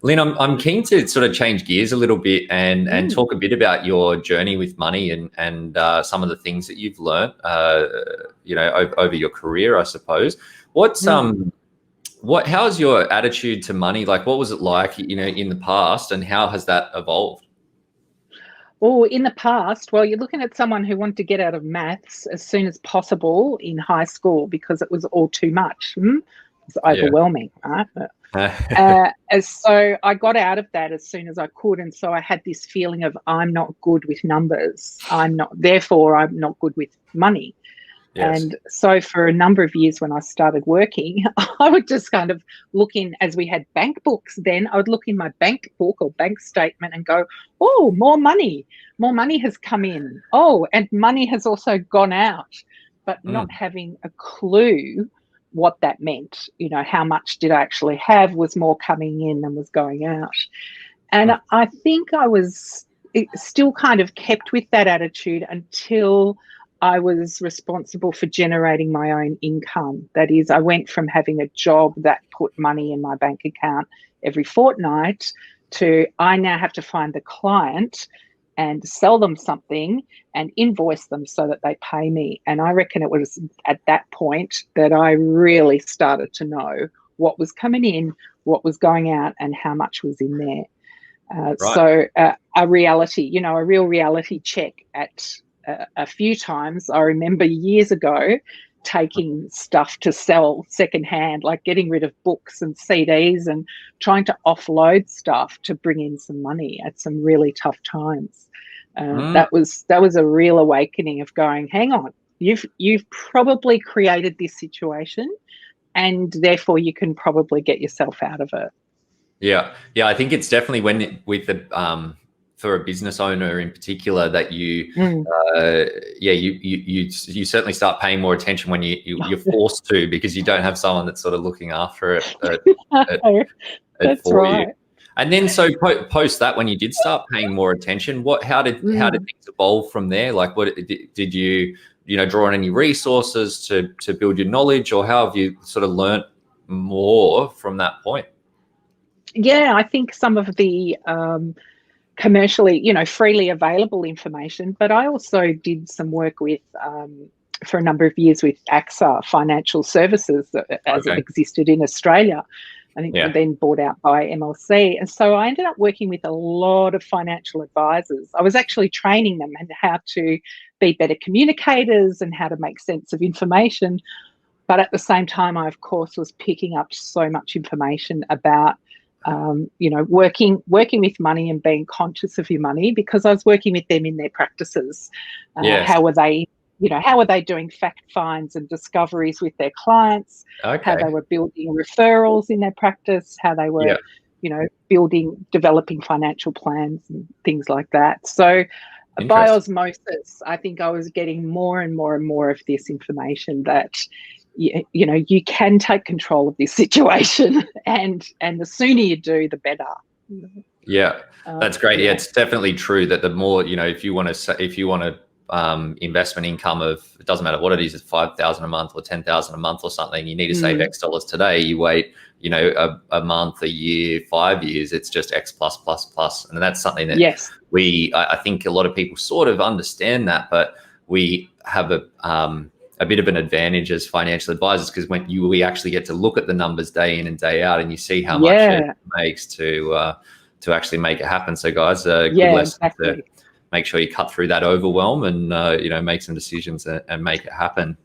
Lynne, I'm keen to sort of change gears a little bit and talk a bit about your journey with money and some of the things that you've learned, over your career, I suppose. How's your attitude to money? Like, what was it like, in the past, and how has that evolved? Oh, in the past, well, you're looking at someone who wanted to get out of maths as soon as possible in high school because it was all too much. It was overwhelming, right? So I got out of that as soon as I could. And so I had this feeling of I'm not good with numbers. Therefore I'm not good with money. Yes. And so for a number of years when I started working, I would just kind of look in, as we had bank books then, I would look in my bank book or bank statement and go, oh, more money has come in. Oh, and money has also gone out, but not having a clue what that meant. How much did I actually have? Was more coming in than was going out? And I think I was still kind of kept with that attitude until I was responsible for generating my own income. That is, I went from having a job that put money in my bank account every fortnight to I now have to find the client and sell them something and invoice them so that they pay me. And I reckon it was at that point that I really started to know what was coming in, what was going out, and how much was in there. Right. So a real reality check at a few times. I remember years ago taking stuff to sell secondhand, like getting rid of books and CDs and trying to offload stuff to bring in some money at some really tough times. That was a real awakening of going, hang on, you've probably created this situation, and therefore you can probably get yourself out of it. Yeah, I think it's definitely with the for a business owner in particular that you certainly start paying more attention when you're forced to, because you don't have someone that's sort of looking after it. That's for right. You. And then so post that, when you did start paying more attention, how did things evolve from there? Like, what did you draw on any resources to build your knowledge, or how have you sort of learnt more from that point? Yeah, I think some of the commercially, freely available information, but I also did some work with, for a number of years with AXA Financial Services as it existed in Australia. I think then bought out by MLC. And so I ended up working with a lot of financial advisors. I was actually training them in how to be better communicators and how to make sense of information. But at the same time, I, of course, was picking up so much information about working with money and being conscious of your money, because I was working with them in their practices. How were they, how were they doing fact finds and discoveries with their clients? How they were building referrals in their practice? How they were, developing financial plans and things like that. So by osmosis, I think I was getting more and more and more of this information that you can take control of this situation, and the sooner you do, the better. Yeah, that's great. Yeah, it's definitely true that the more, if you want investment income of, it doesn't matter what it is, it's 5,000 a month or 10,000 a month or something, you need to save X dollars today. You wait, a month, a year, 5 years, it's just X plus plus plus. And that's something that I think a lot of people sort of understand that, but we have a bit of an advantage as financial advisors, because we actually get to look at the numbers day in and day out, and you see how much it makes to actually make it happen. So guys, good lesson to make sure you cut through that overwhelm and make some decisions and make it happen.